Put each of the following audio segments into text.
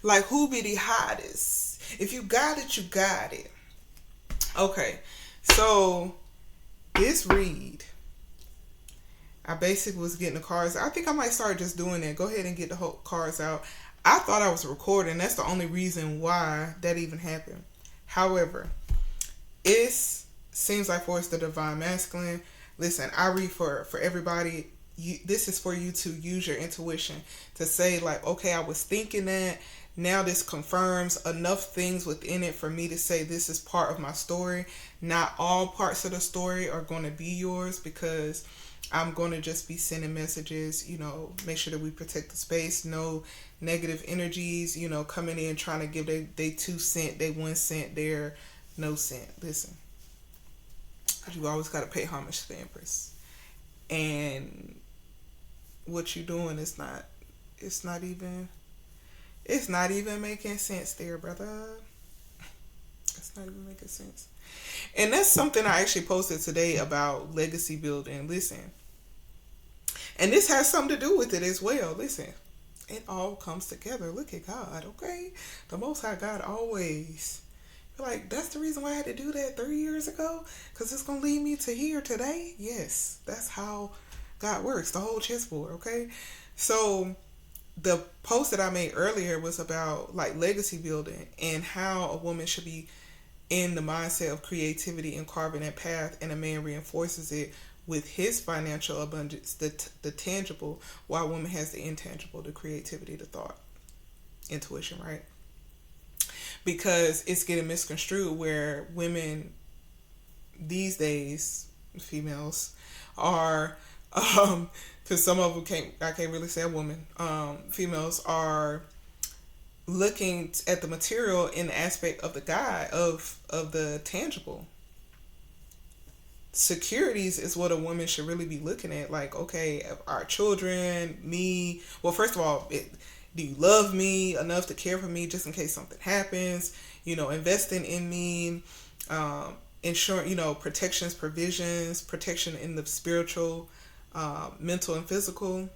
Like, who be the hottest? If you got it, you got it. Okay, so this read, I basically was getting the cards. I think I might start just doing that. Go ahead and get the whole cards out. I thought I was recording. That's the only reason why that even happened. However, it seems like for us the divine masculine. Listen, I read for everybody. This is for you to use your intuition to say like, okay, I was thinking that. Now this confirms enough things within it for me to say this is part of my story. Not all parts of the story are going to be yours because I'm going to just be sending messages, make sure that we protect the space. No negative energies, coming in trying to give they 2 cent, they 1 cent, their no cent. Listen, because you always got to pay homage to the Empress. And what you're doing is not, it's not even, it's not even making sense there, brother. It's not even making sense. And that's something I actually posted today about legacy building. Listen, and this has something to do with it as well. Listen, it all comes together. Look at God, okay? The Most High God always. You're like, that's the reason why I had to do that 3 years ago? Because it's going to lead me to here today? Yes, that's how God works. The whole chessboard, okay? So the post that I made earlier was about like legacy building and how a woman should be in the mindset of creativity and carving that path, and a man reinforces it with his financial abundance, the tangible, while a woman has the intangible, the creativity, the thought, intuition, right? Because it's getting misconstrued where women these days, females, are, because some of them I can't really say a woman, females are looking at the material in the aspect of the God, of the tangible. Securities is what a woman should really be looking at. Like, okay, our children, me. Well, first of all, do you love me enough to care for me just in case something happens? Investing in me, ensuring, protections, provisions, protection in the spiritual, mental, and physical.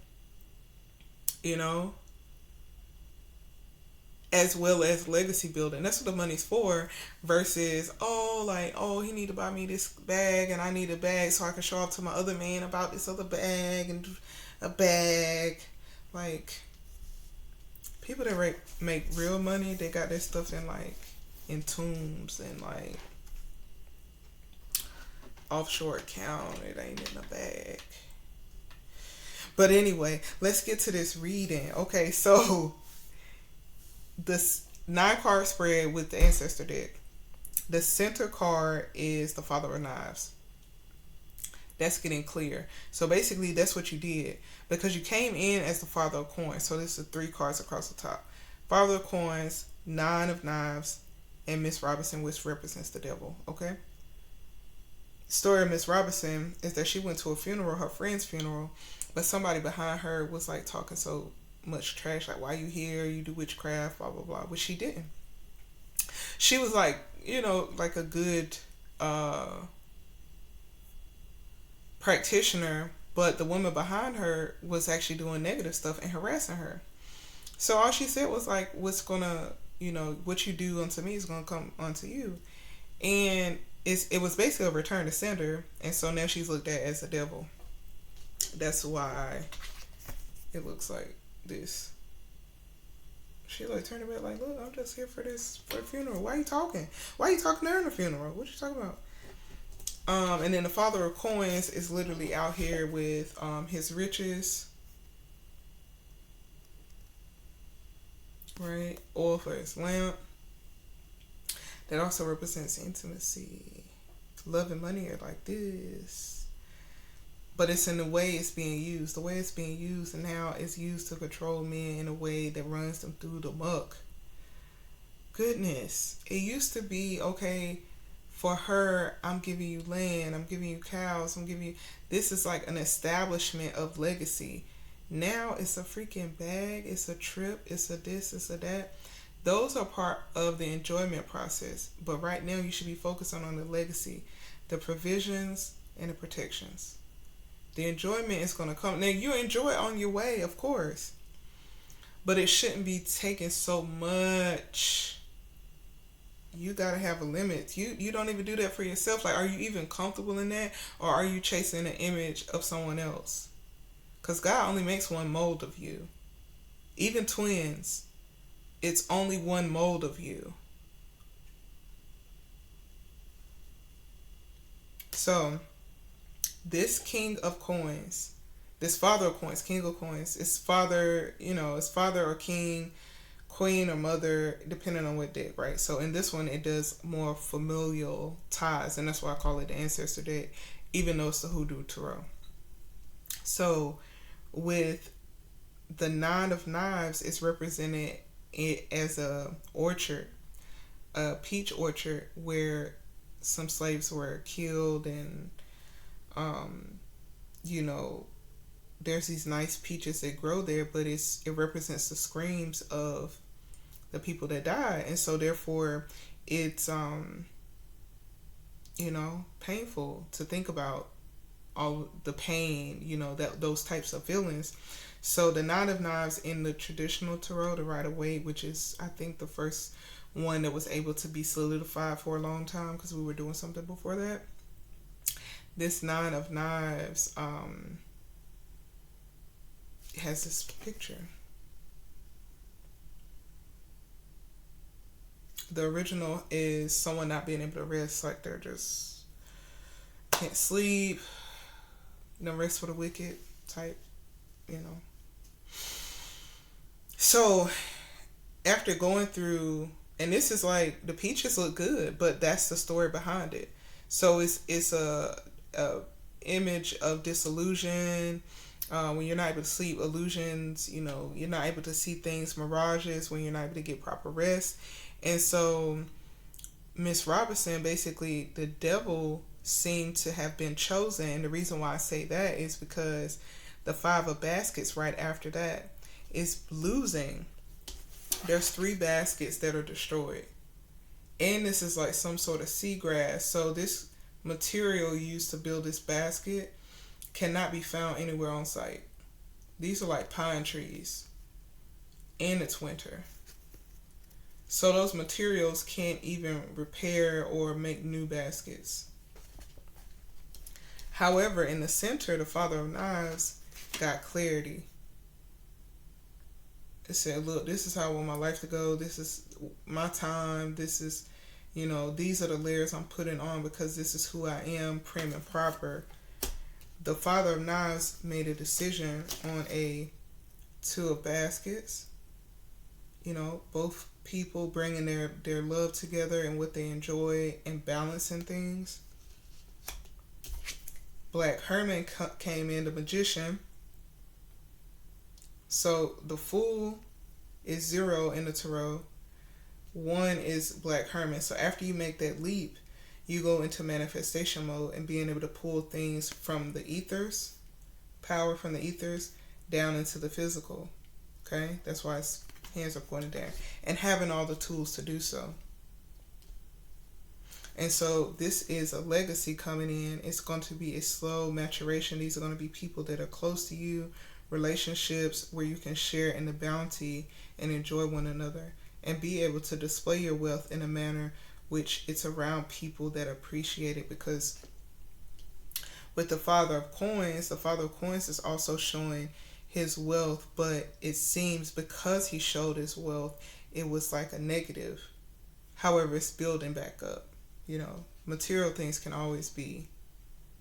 You know, as well as legacy building. That's what the money's for. Versus, he need to buy me this bag and I need a bag so I can show off to my other man about this other bag and a bag. Like, people that make real money, they got their stuff in tombs and offshore account. It ain't in a bag. But anyway, let's get to this reading. Okay, so this 9-card spread with the ancestor deck. The center card is the Father of Knives. That's getting clear. So basically, that's what you did because you came in as the Father of Coins. So this is 3 cards across the top: Father of Coins, 9 of Knives, and Miss Robinson, which represents the devil. Okay. The story of Miss Robinson is that she went to a funeral, her friend's funeral, but somebody behind her was talking so much trash, like, why you here, you do witchcraft, blah blah blah, which she didn't. She was like a good practitioner, but the woman behind her was actually doing negative stuff and harassing her. So all she said was like, what's gonna, what you do unto me is gonna come unto you. And it was basically a return to sender, and so now she's looked at as a devil. That's why it looks like this. She turned about look, I'm just here for the funeral. Why are you talking? Why are you talking during the funeral? What you talking about? And then the Father of Coins is literally out here with his riches, right? Oil for his lamp. That also represents intimacy. Love and money are like this. But it's in the way it's being used. The way it's being used now is used to control men in a way that runs them through the muck. Goodness. It used to be, okay, for her, I'm giving you land, I'm giving you cows, this is like an establishment of legacy. Now it's a freaking bag, it's a trip, it's a this, it's a that. Those are part of the enjoyment process. But right now you should be focusing on the legacy, the provisions, and the protections. The enjoyment is going to come. Now, you enjoy it on your way, of course. but it shouldn't be taking so much. You gotta have a limit. You don't even do that for yourself. Like, are you even comfortable in that, or are you chasing an image of someone else? Because God only makes one mold of you. Even twins, it's only one mold of you. So this king of coins, this father of coins, king of coins, it's father, it's father or king, queen or mother, depending on what deck, right? So in this one, it does more familial ties, and that's why I call it the ancestor deck, even though it's the hoodoo tarot. So with the nine of knives, it's represented as a orchard, a peach orchard, where some slaves were killed, and you know, there's these nice peaches that grow there, but it represents the screams of the people that died, and so therefore it's painful to think about all the pain, that those types of feelings. So the nine of knives in the traditional tarot, the Rider-Waite, which is I think the first one that was able to be solidified for a long time, because we were doing something before that. This nine of knives has this picture. The original is someone not being able to rest, like they're just can't sleep, no rest for the wicked type, So after going through, and this is like, the peaches look good, but that's the story behind it. So it's a image of disillusion. When you're not able to sleep, illusions, you're not able to see things, mirages, when you're not able to get proper rest. And so Miss Robinson, basically the devil seemed to have been chosen. And the reason why I say that is because the five of baskets right after that is losing. There's 3 baskets that are destroyed. And this is like some sort of seagrass. So this material used to build this basket cannot be found anywhere on site. These are like pine trees. And it's winter. So those materials can't even repair or make new baskets. However, in the center, the Father of Knives got clarity. It said, look, this is how I want my life to go. This is my time. This is, these are the layers I'm putting on, because this is who I am, prim and proper. The Father of Knives made a decision on a 2 of baskets. Both people bringing their love together and what they enjoy and balancing things. Black Herman came in, the magician. So the Fool is 0 in the tarot. 1 is Black Herman. So after you make that leap, you go into manifestation mode and being able to pull things from the ethers, power from the ethers, down into the physical. Okay? That's why his hands are pointed there. And having all the tools to do so. And so this is a legacy coming in. It's going to be a slow maturation. These are going to be people that are close to you, relationships where you can share in the bounty and enjoy one another, and be able to display your wealth in a manner which it's around people that appreciate it. Because with the Father of Coins is also showing his wealth, but it seems because he showed his wealth, it was like a negative. However, it's building back up. Material things can always be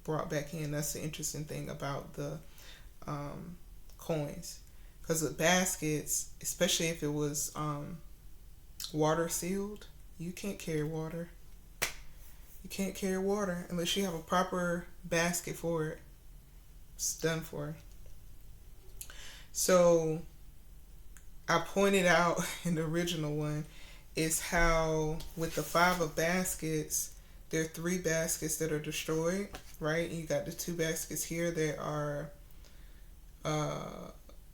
brought back in. That's the interesting thing about the coins. Because with baskets, especially if it was water sealed, you can't carry water. You can't carry water unless you have a proper basket for it. It's done for. So I pointed out in the original one is how with the 5 of baskets, there are 3 baskets that are destroyed, right? You got the 2 baskets here that are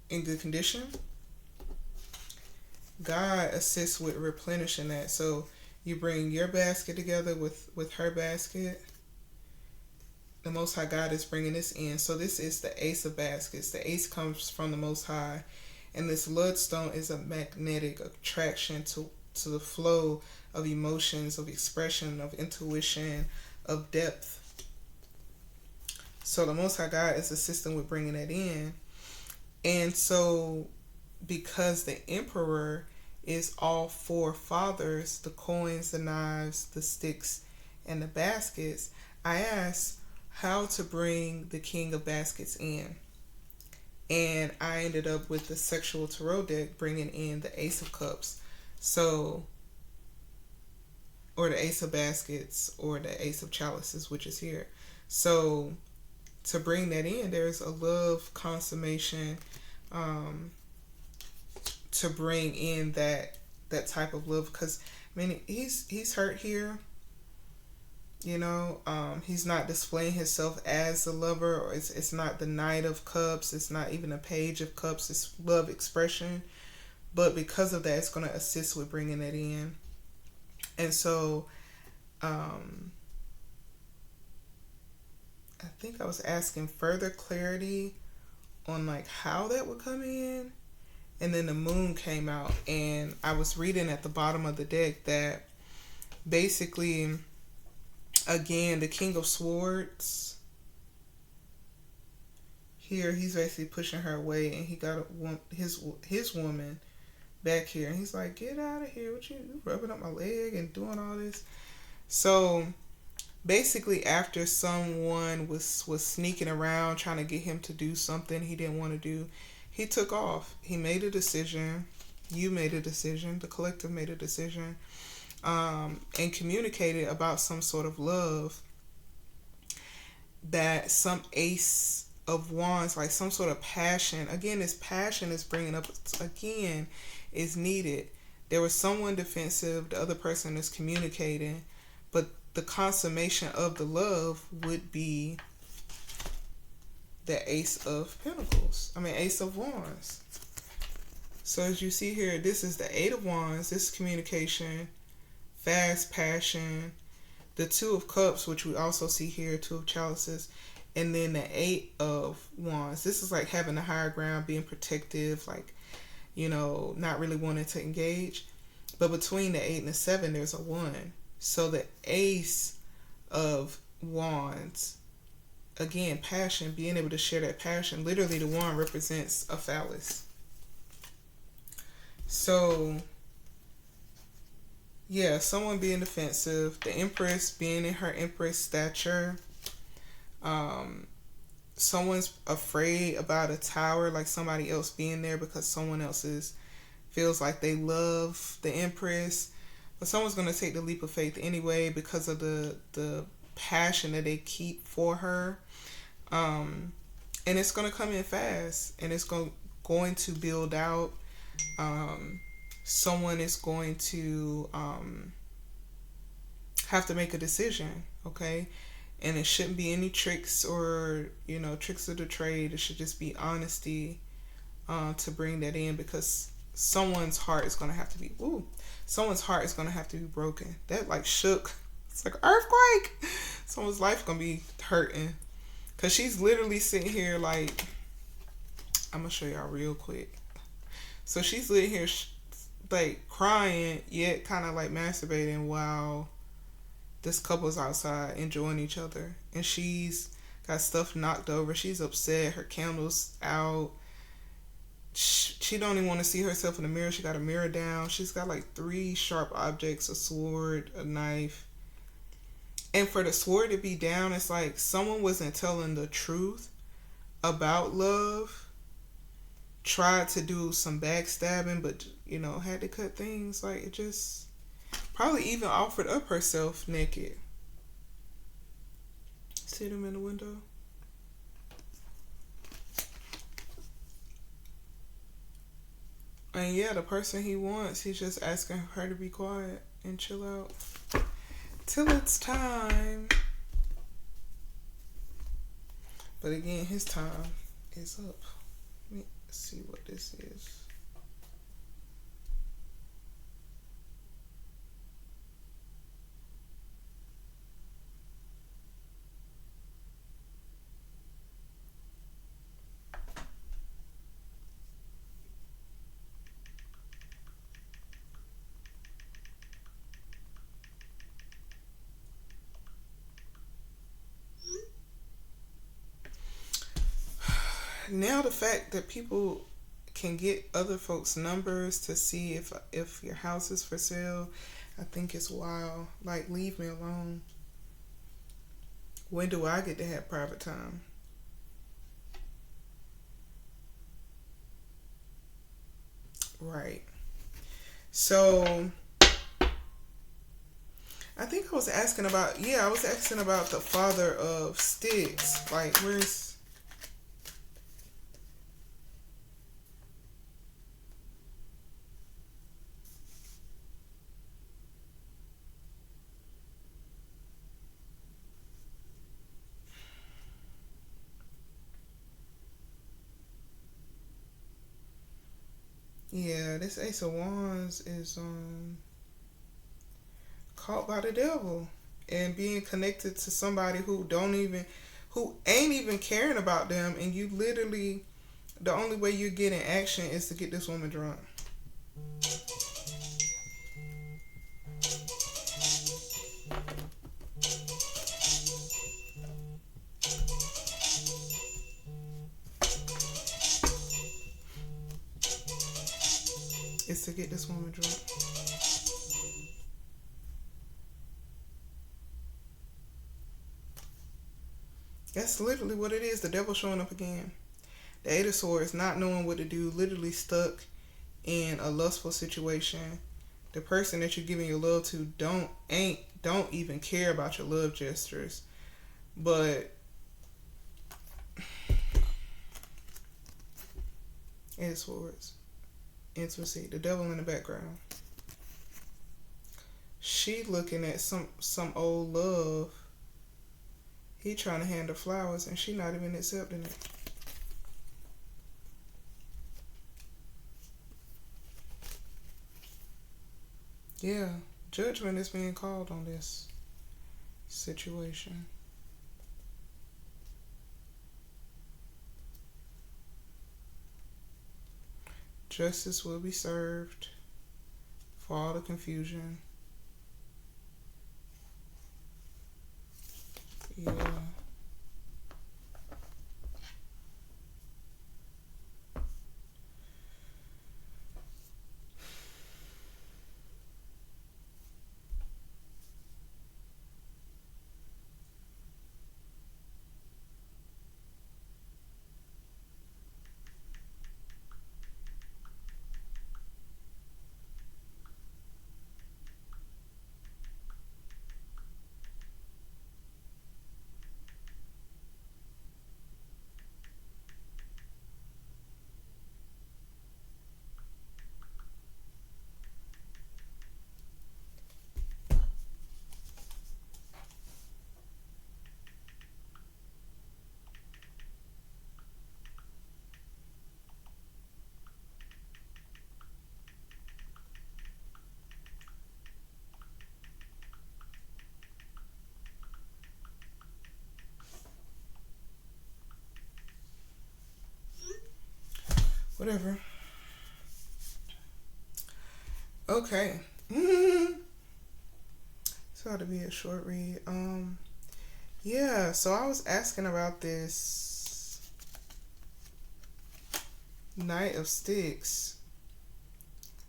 in good condition. God assists with replenishing that. So you bring your basket together with her basket. The Most High God is bringing this in. So this is the Ace of Baskets. The Ace comes from the Most High. And this bloodstone is a magnetic attraction to the flow of emotions, of expression, of intuition, of depth. So the Most High God is assisting with bringing that in. And so because the Emperor is all four fathers, the coins, the knives, the sticks, and the baskets, I asked how to bring the King of Baskets in. And I ended up with the Sexual Tarot deck bringing in the Ace of Cups. So, or the Ace of Baskets, or the Ace of Chalices, which is here. So, to bring that in, there's a love consummation, to bring in that type of love, because I mean he's hurt here, you know. He's not displaying himself as a lover, or it's not the Knight of Cups, it's not even a Page of Cups, it's love expression. But because of that, it's going to assist with bringing that in. And so I think I was asking further clarity on like how that would come in. And then the moon came out, and I was reading at the bottom of the deck that basically, again, the King of Swords here, he's basically pushing her away, and he got his woman back here, and he's like, get out of here, what you rubbing up my leg and doing all this. So basically, after someone was sneaking around trying to get him to do something he didn't want to do, he took off. He made a decision. You made a decision. The collective made a decision, and communicated about some sort of love, that some Ace of Wands, like some sort of passion. Again, this passion is bringing up again is needed. There was someone defensive. The other person is communicating, but the consummation of the love would be the Ace of Pentacles. Ace of Wands. So as you see here, this is the Eight of Wands. This is communication, fast passion. The Two of Cups, which we also see here, Two of Chalices. And then the Eight of Wands. This is like having the higher ground, being protective, like, you know, not really wanting to engage. But between the 8 and the 7, there's a 1. So the Ace of Wands, again, passion, being able to share that passion. Literally, the wand represents a phallus. So, yeah, someone being defensive. The Empress being in her Empress stature. Someone's afraid about a tower, like somebody else being there because someone else feels like they love the Empress. But someone's going to take the leap of faith anyway because of the passion that they keep for her. And it's going to come in fast, and it's going to build out. Someone is going to have to make a decision, okay? And it shouldn't be any tricks or, you know, tricks of the trade. It should just be honesty to bring that in, because someone's heart is going to have to be, someone's heart is going to have to be broken. That like shook. It's like an earthquake. Someone's life going to be hurting. Because she's literally sitting here like, I'm going to show y'all real quick. So she's sitting here like crying, yet kind of like masturbating while this couple's outside enjoying each other. And she's got stuff knocked over. She's upset. Her candle's out. She don't even want to see herself in the mirror. She got a mirror down. She's got like 3 sharp objects, a sword, a knife. And for the sword to be down, it's like someone wasn't telling the truth about love. Tried to do some backstabbing, but, you know, had to cut things. Like, it just probably even offered up herself naked. See them in the window? And yeah, the person he wants, he's just asking her to be quiet and chill out till it's time. But again, his time is up. Let me see what this is. Now the fact that people can get other folks' numbers to see if your house is for sale, I think it's wild. Like, leave me alone. When do I get to have private time? Right. So I think I was asking about, yeah, I was asking about the father of Sticks. Like, where's, yeah, this Ace of Wands is caught by the devil and being connected to somebody who ain't even caring about them, and you literally, the only way you're getting action is to get this woman drunk. Is to get this woman drunk. That's literally what it is. The devil showing up again. The Eight of Swords, not knowing what to do, literally stuck in a lustful situation. The person that you're giving your love to don't even care about your love gestures. But Eight of Swords, intimacy, the devil in the background. She looking at some old love. He trying to hand her flowers and she not even accepting it. Yeah, judgment is being called on this situation. Justice will be served for all the confusion. Yeah. Whatever. Okay. This ought to be a short read. Yeah, so I was asking about this Knight of Sticks.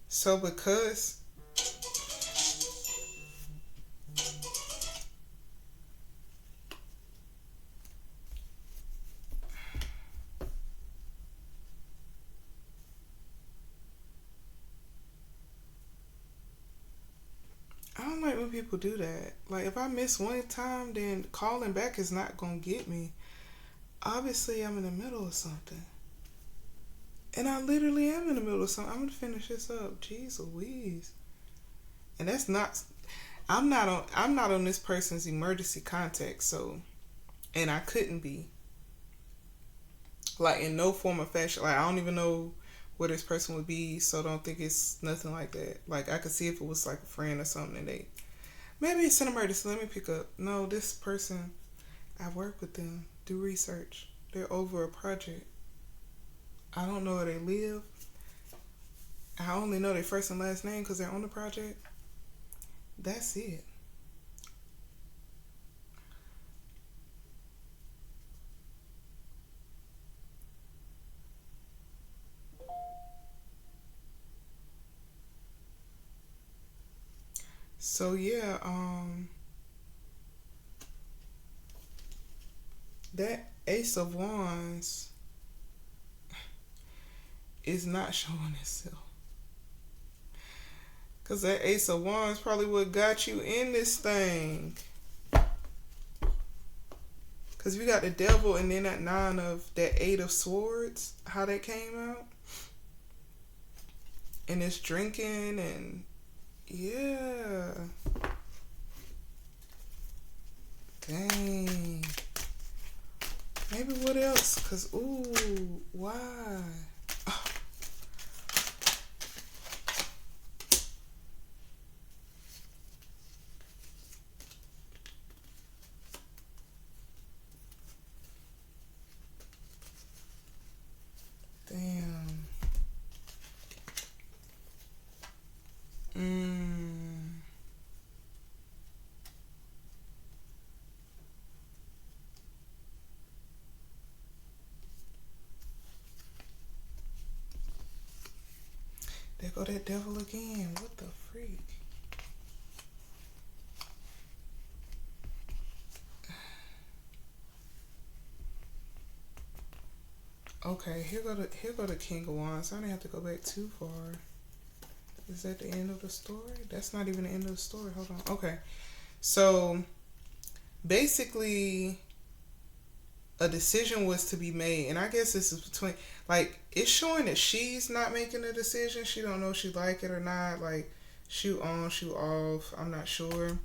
So because I don't like when people do that. Like, if I miss one time, then calling back is not gonna get me. Obviously, I'm in the middle of something. And I literally am in the middle of something. I'm gonna finish this up. Jeez Louise. And that's not I'm not on this person's emergency contact, so, and I couldn't be. Like, in no form or fashion. Like, I don't even know where this person would be, so don't think it's nothing like that. Like, I could see if it was like a friend or something and they, maybe it's an emergency, let me pick up. No, this person, I work with them, do research. They're over a project. I don't know where they live. I only know their first and last name because they're on the project. That's it. So yeah, that Ace of Wands is not showing itself. Cause that Ace of Wands probably what got you in this thing. Cause we got the Devil and then that that Eight of Swords, how that came out. And it's drinking and yeah. Dang. Maybe what else? Cause ooh, why? Oh. Damn. There go that Devil again. What the freak? Okay, here go the King of Wands. I didn't have to go back too far. Is that the end of the story? That's not even the end of the story. Hold on. Okay. So basically a decision was to be made, and I guess this is between, like, it's showing that she's not making a decision. She don't know if she like it or not. Like, shoot on, shoot off. I'm not sure.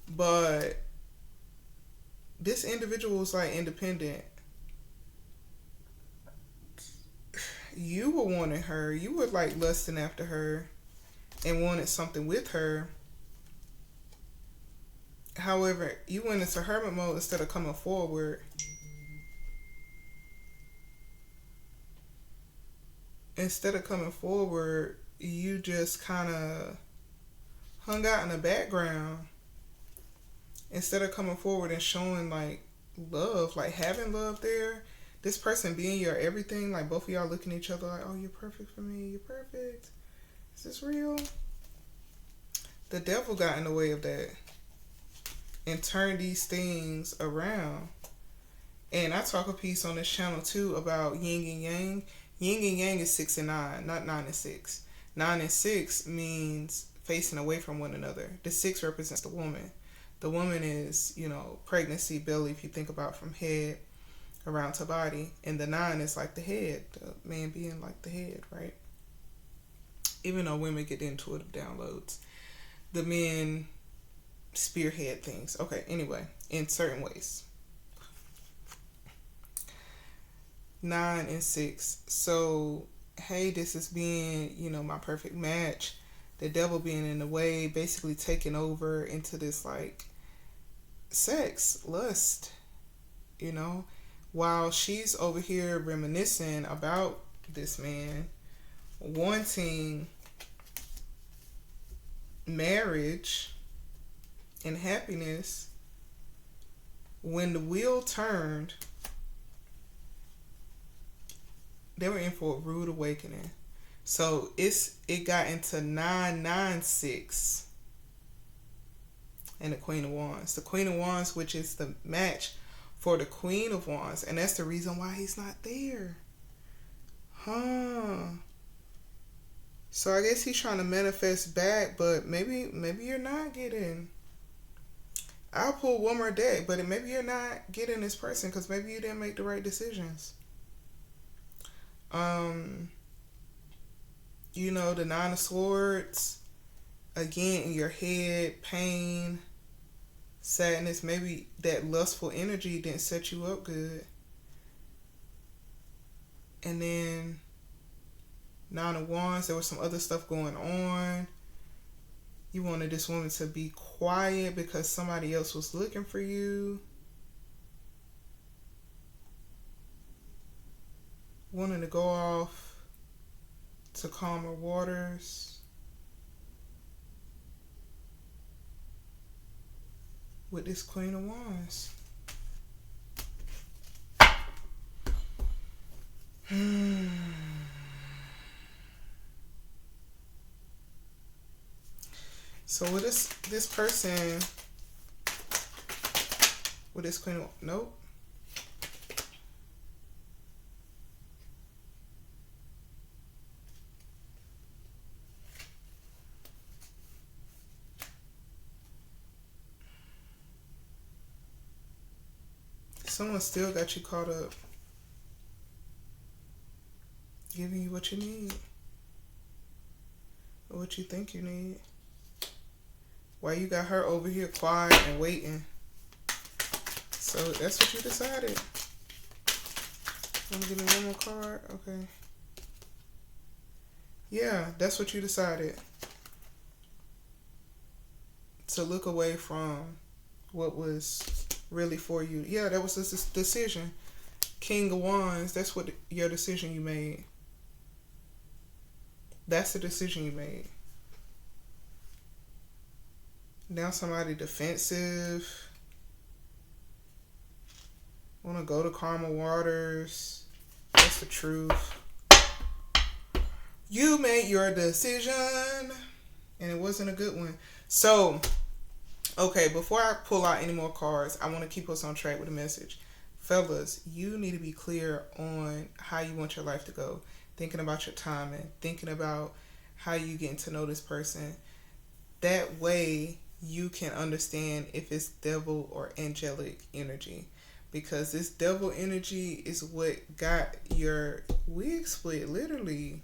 But this individual was like independent. You were wanting her. You were like lusting after her and wanted something with her. However, you went into hermit mode instead of coming forward. Instead of coming forward, you just kind of hung out in the background. Instead of coming forward and showing like love, like having love there, this person being your everything, like both of y'all looking at each other like, oh, you're perfect for me, you're perfect. Is this real? The Devil got in the way of that and turned these things around. And I talk a piece on this channel too about yin and yang. Yin and yang is 6 and 9, not 9 and 6. 9 and 6 means facing away from one another. The 6 represents the woman. The woman is, pregnancy, belly, if you think about from head around to body. And the 9 is like the head, the man being like the head, right? Even though women get intuitive downloads, the men spearhead things. Okay, anyway, in certain ways. 9 and 6. So, hey, this is being, my perfect match. The Devil being in the way, basically taking over into this like sex, lust, while she's over here reminiscing about this man, wanting marriage and happiness. When the wheel turned, they were in for a rude awakening. So it got into 996 and the Queen of Wands. The Queen of Wands, which is the match for the Queen of Wands, and that's the reason why he's not there. So I guess he's trying to manifest back, but maybe you're not getting. I'll pull one more deck, but maybe you're not getting this person because maybe you didn't make the right decisions. The 9 of Swords, again, in your head, pain, sadness, maybe that lustful energy didn't set you up good. And then 9 of Wands, there was some other stuff going on. You wanted this woman to be quiet because somebody else was looking for you. Wanting to go off to calmer waters. With this Queen of Wands. So with this person with this queen, nope. Someone still got you caught up, giving you what you need or what you think you need. Why you got her over here quiet and waiting? So that's what you decided. Want to give me one more card? Okay. Yeah, that's what you decided. To look away from what was really for you. Yeah, that was this decision. King of Wands, that's what your decision you made. That's the decision you made. Now somebody defensive. Want to go to calmer waters. That's the truth. You made your decision, and it wasn't a good one. So, okay, before I pull out any more cards, I want to keep us on track with a message. Fellas, you need to be clear on how you want your life to go. Thinking about your timing. Thinking about how you getting to know this person. That way, you can understand if it's devil or angelic energy. Because this devil energy is what got your wig split, literally.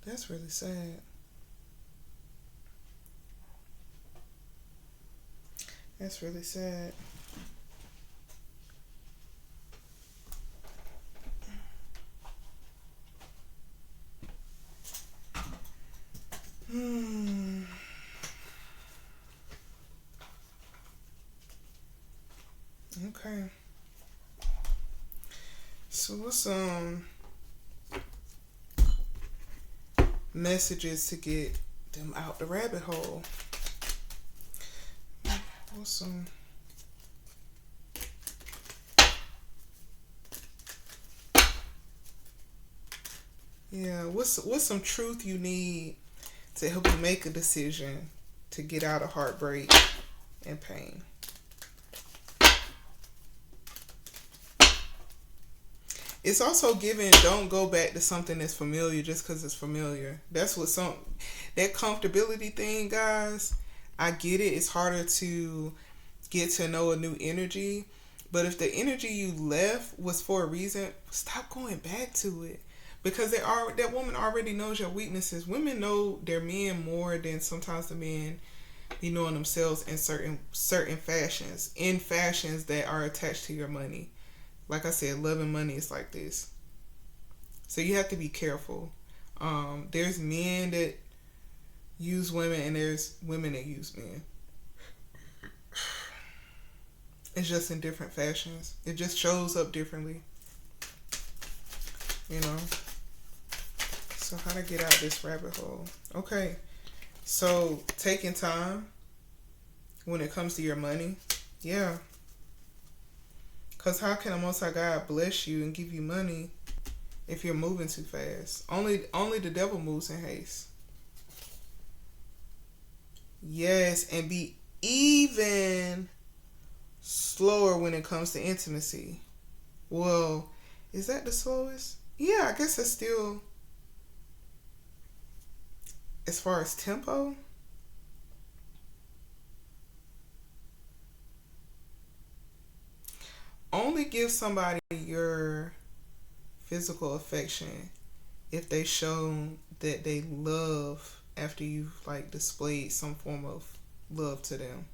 That's really sad. That's really sad. Okay. So what's some messages to get them out the rabbit hole? What's some what's some truth you need to help you make a decision to get out of heartbreak and pain? It's also giving, don't go back to something that's familiar just because it's familiar. That's what that comfortability thing, guys. I get it. It's harder to get to know a new energy. But if the energy you left was for a reason, stop going back to it. Because that woman already knows your weaknesses. Women know their men more than sometimes the men be knowing themselves in certain fashions. In fashions that are attached to your money. Like I said, love and money is like this. So you have to be careful. There's men that use women and there's women that use men. It's just in different fashions. It just shows up differently. You know? So how to get out this rabbit hole? Okay. So taking time when it comes to your money. Yeah. Because how can a multi-God bless you and give you money if you're moving too fast? Only the devil moves in haste. Yes, and be even slower when it comes to intimacy. Well, is that the slowest? Yeah, I guess it's still, as far as tempo. Only give somebody your physical affection if they show that they love after you've like displayed some form of love to them.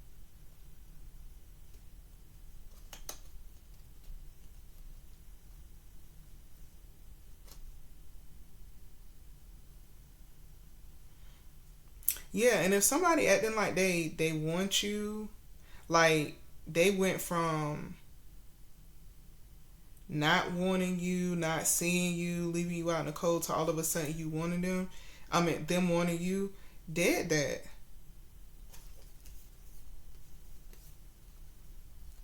Yeah, and if somebody acting like they want you, like they went from not wanting you, not seeing you, leaving you out in the cold to all of a sudden you wanting them. I mean, them wanting you, dead that.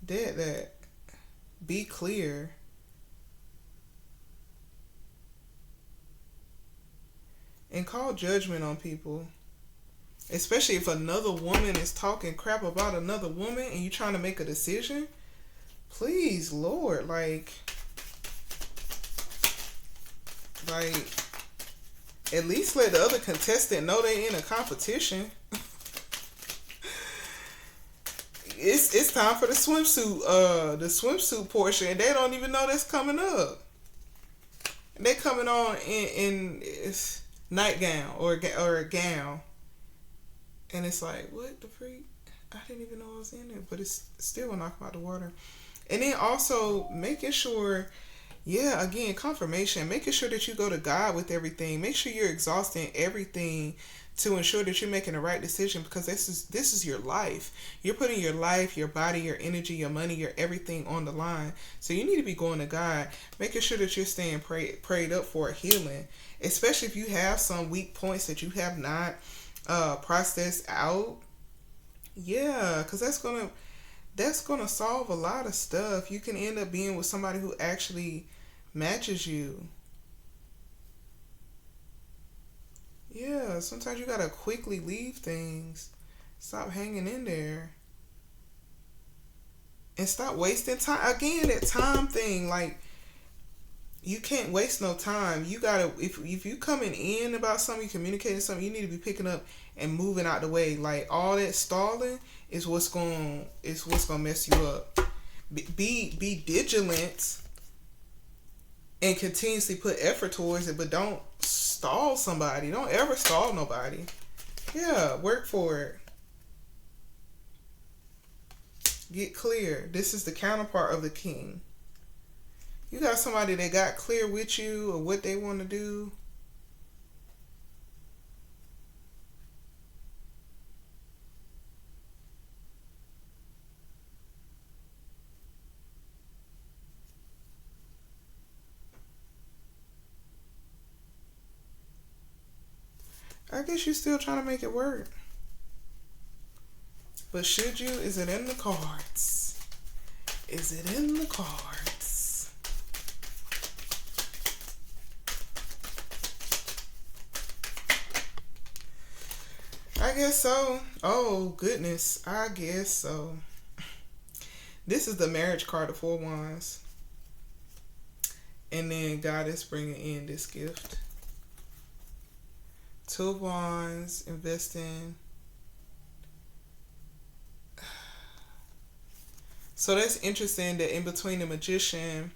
That be clear. And call judgment on people. Especially if another woman is talking crap about another woman and you trying to make a decision. Please, Lord, like at least let the other contestant know they in a competition. It's time for the swimsuit portion, and they don't even know that's coming up. And they coming on in nightgown or a gown, and it's like, what the freak? I didn't even know I was in it, but it's still gonna knock them out the water. And then also making sure, yeah, again, confirmation, making sure that you go to God with everything. Make sure you're exhausting everything to ensure that you're making the right decision, because this is your life. You're putting your life, your body, your energy, your money, your everything on the line. So you need to be going to God, making sure that you're staying prayed up for a healing, especially if you have some weak points that you have not processed out. Yeah, because that's gonna solve a lot of stuff. You can end up being with somebody who actually matches you. Yeah, sometimes you gotta quickly leave things. Stop hanging in there. And stop wasting time. Again, that time thing, like, you can't waste no time. You gotta, if you coming in about something, you communicating something, you need to be picking up and moving out the way. Like, all that stalling is what's gonna mess you up. Be vigilant and continuously put effort towards it, but don't stall somebody. Don't ever stall nobody. Yeah, work for it. Get clear. This is the counterpart of the king. You got somebody that got clear with you or what they want to do. I guess you're still trying to make it work. But should you? Is it in the cards? Is it in the cards? I guess so. Oh, goodness. I guess so. This is the marriage card of 4 Wands. And then God is bringing in this gift. 2 of Wands, investing. So that's interesting that in between the Magician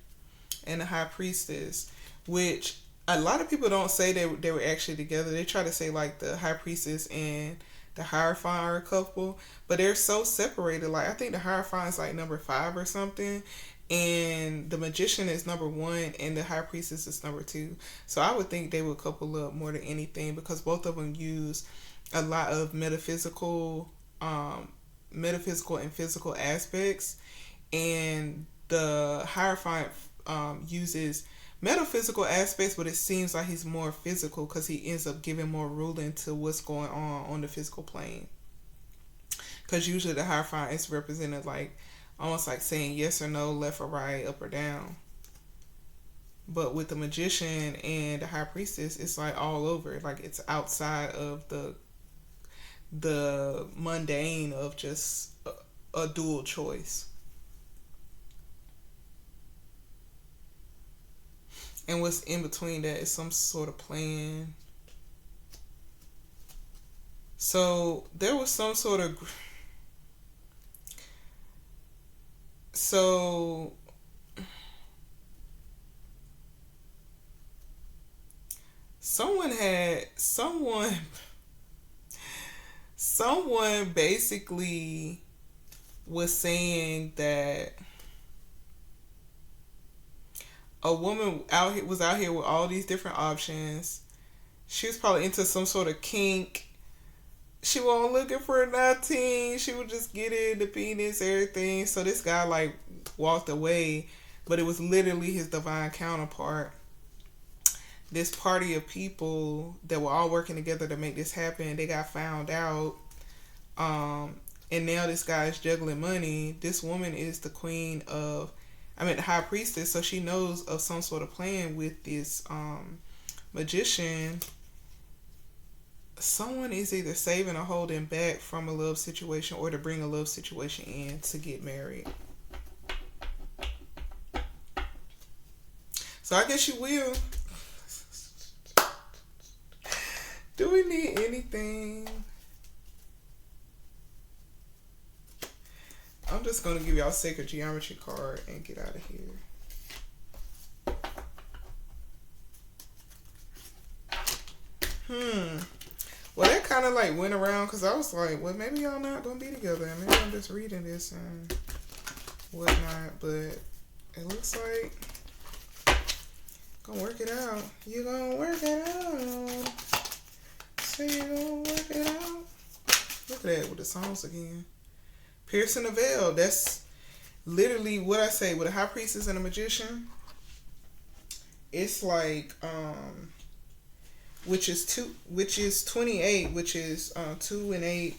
and the High Priestess, which a lot of people don't say they were actually together. They try to say like the High Priestess and the Hierophant are a couple, but they're so separated. Like, I think the Hierophant is like number 5 or something, and the Magician is number 1, and the High Priestess is number 2. So I would think they would couple up more than anything, because both of them use a lot of metaphysical and physical aspects, and the Hierophant uses metaphysical aspects, but it seems like he's more physical because he ends up giving more ruling to what's going on the physical plane. Because usually the Hierophant is represented like almost like saying yes or no, left or right, up or down. But with the Magician and the High Priestess, it's like all over. Like, it's outside of the mundane of just a dual choice. And what's in between that is some sort of plan. So there was some sort of... So someone basically was saying that a woman was out here with all these different options. She was probably into some sort of kink. She wasn't looking for a 19. She would just get in the penis, everything. So this guy like walked away, but it was literally his divine counterpart. This party of people that were all working together to make this happen, they got found out. and now this guy is juggling money. This woman is the queen of, I mean, the high priestess, so she knows of some sort of plan with this magician. Someone is either saving or holding back from a love situation or to bring a love situation in to get married. So I guess you will. Do we need anything? I'm just going to give y'all sacred geometry card and get out of here. Well, that kind of like went around because I was like, well, maybe y'all not going to be together. Maybe I'm just reading this and whatnot. But it looks like gonna work it out. You gonna work it out. Say you gonna work it out. Look at that with the songs again. Piercing the veil. That's literally what I say with a high priestess and a magician. It's like which is 28, which is 2 and 8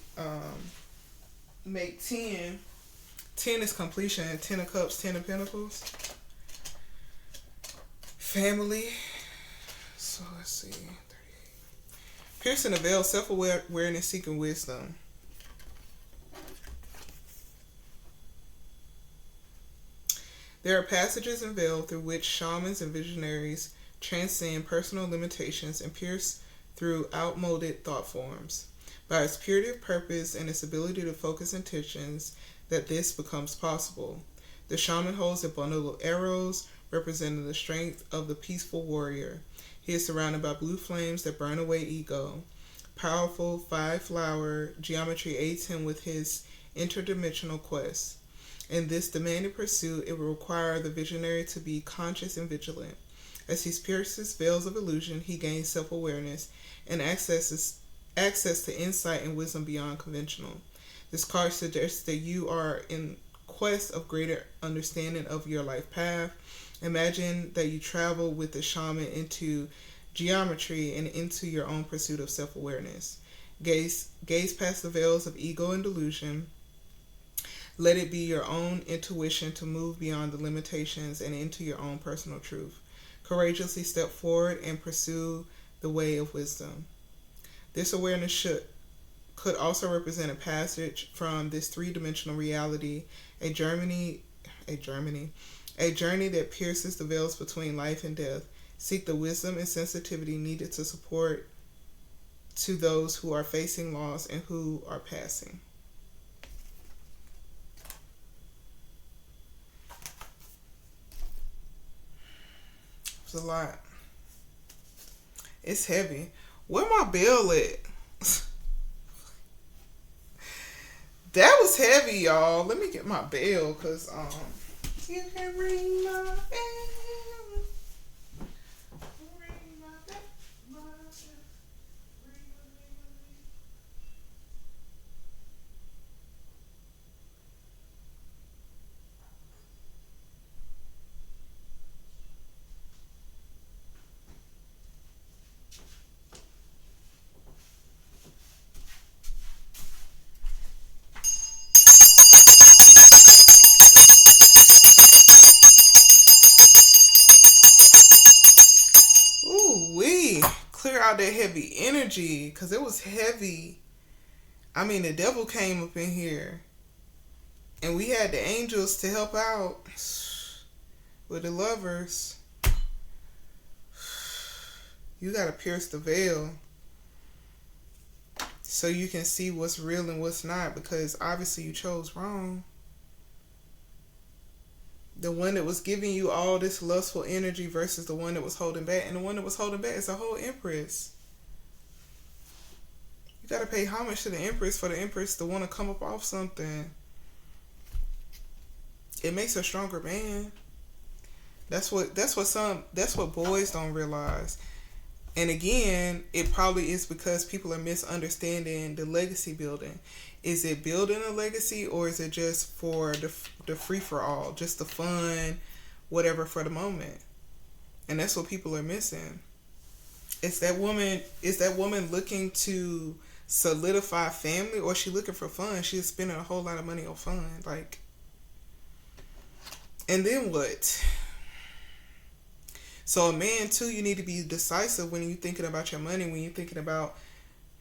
make 10. 10 is completion, 10 of cups, 10 of pentacles. Family. So let's see. 38. Piercing the veil, self-awareness, seeking wisdom. There are passages in veil through which shamans and visionaries transcend personal limitations and pierce through outmoded thought forms. By its purity of purpose and its ability to focus intentions, that this becomes possible. The shaman holds a bundle of arrows representing the strength of the peaceful warrior. He is surrounded by blue flames that burn away ego. Powerful 5-flower geometry aids him with his interdimensional quest. In this demanding pursuit, it will require the visionary to be conscious and vigilant. As he pierces veils of illusion, he gains self-awareness and access to insight and wisdom beyond conventional. This card suggests that you are in quest of greater understanding of your life path. Imagine that you travel with the shaman into geometry and into your own pursuit of self-awareness. Gaze past the veils of ego and delusion. Let it be your own intuition to move beyond the limitations and into your own personal truth. Courageously step forward and pursue the way of wisdom. This awareness could also represent a passage from this three-dimensional reality, a journey that pierces the veils between life and death. Seek the wisdom and sensitivity needed to support to those who are facing loss and who are passing. It's a lot. It's heavy. Where my bell at? That was heavy, y'all. Let me get my bell, cause you can ring my bell. Ring my bell. Clear out that heavy energy, because it was heavy. I mean, the devil came up in here and we had the angels to help out with the lovers. You got to pierce the veil so you can see what's real and what's not, because obviously you chose wrong. The one that was giving you all this lustful energy versus the one that was holding back. And the one that was holding back is a whole empress. You got to pay homage to the empress for the empress to want to come up off something. It makes a stronger man. That's what boys don't realize. And again, it probably is because people are misunderstanding the legacy building. Is it building a legacy, or is it just for the free-for-all, just the fun, whatever for the moment? And that's what people are missing. It's that woman looking to solidify family, or she looking for fun. She's spending a whole lot of money on fun. Like, and then what? So a man too, you need to be decisive when you're thinking about your money, when you're thinking about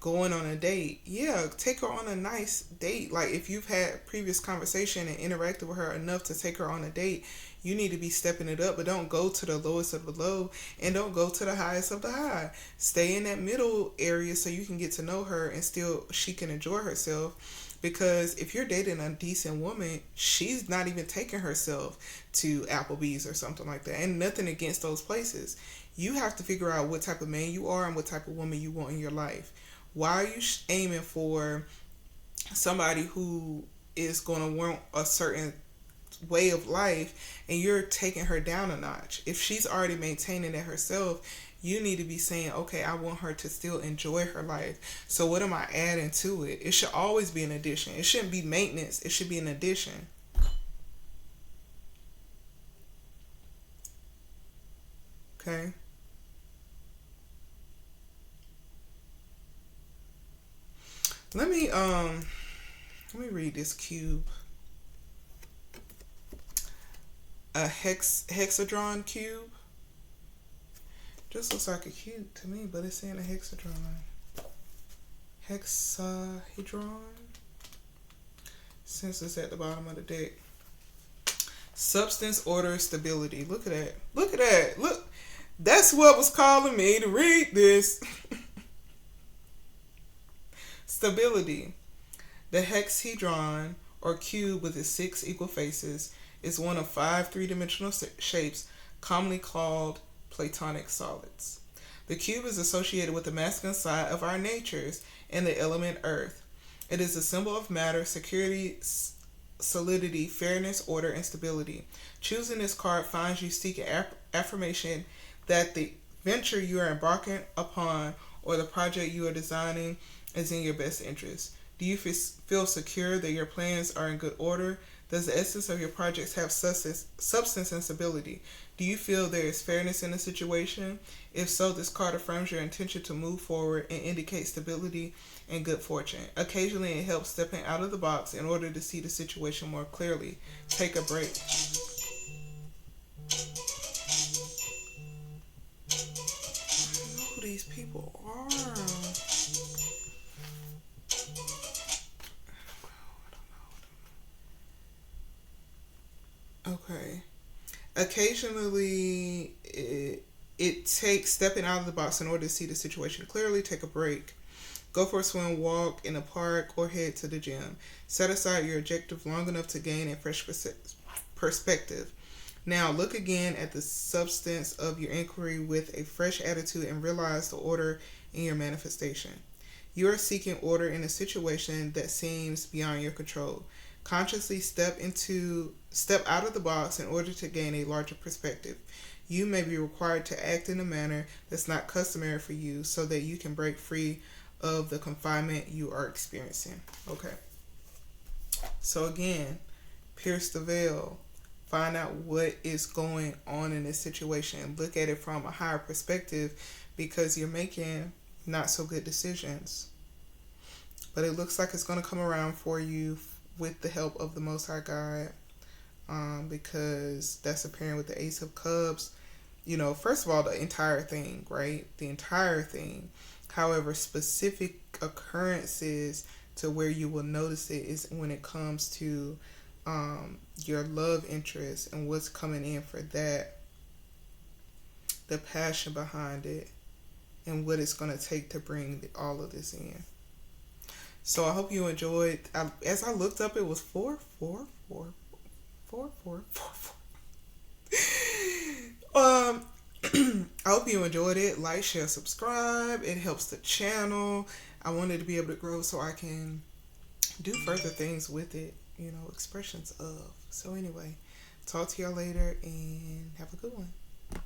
going on a date. Yeah, take her on a nice date. Like, if you've had previous conversation and interacted with her enough to take her on a date, you need to be stepping it up. But don't go to the lowest of the low, and don't go to the highest of the high. Stay in that middle area so you can get to know her and still she can enjoy herself. Because if you're dating a decent woman, she's not even taking herself to Applebee's or something like that. And nothing against those places. You have to figure out what type of man you are and what type of woman you want in your life. Why are you aiming for somebody who is going to want a certain way of life and you're taking her down a notch? If she's already maintaining it herself, you need to be saying, okay, I want her to still enjoy her life. So what am I adding to it? It should always be an addition. It shouldn't be maintenance. It should be an addition. Okay. Let me read this cube. A hexadron cube. Just looks like a cube to me, but it's saying a hexadron. Hexahedron. Since it's at the bottom of the deck. Substance, order, stability. Look at that. Look at that. Look. That's what was calling me to read this. Stability. The hexahedron, or cube with its 6 equal faces, is one of 5 three-dimensional shapes commonly called Platonic solids. The cube is associated with the masculine side of our natures and the element earth. It is a symbol of matter, security, solidity, fairness, order, and stability. Choosing this card finds you seeking affirmation that the venture you are embarking upon or the project you are designing is in your best interest. Do you feel secure that your plans are in good order? Does the essence of your projects have substance and stability? Do you feel there is fairness in the situation? If so, this card affirms your intention to move forward and indicates stability and good fortune. Occasionally, it helps stepping out of the box in order to see the situation more clearly. Take a break. I don't know who these people are. Okay. Occasionally, it takes stepping out of the box in order to see the situation clearly. Take a break. Go for a swim, walk in a park, or head to the gym. Set aside your objective long enough to gain a fresh perspective. Now, look again at the substance of your inquiry with a fresh attitude and realize the order in your manifestation. You are seeking order in a situation that seems beyond your control. Consciously step out of the box in order to gain a larger perspective. You may be required to act in a manner that's not customary for you so that you can break free of the confinement you are experiencing. Okay. So again, pierce the veil. Find out what is going on in this situation. Look at it from a higher perspective because you're making not so good decisions. But it looks like it's going to come around for you with the help of the Most High God, because that's apparent with the Ace of Cups. You know, first of all, the entire thing, right? The entire thing. However, specific occurrences to where you will notice it is when it comes to your love interest and what's coming in for that, the passion behind it, and what it's going to take to bring all of this in. So I hope you enjoyed. As I looked up, it was 4, 4, 4, 4, 4, 4, 4. I hope you enjoyed it. Like, share, subscribe. It helps the channel. I wanted to be able to grow so I can do further things with it. You know, expressions of. So anyway, talk to y'all later and have a good one.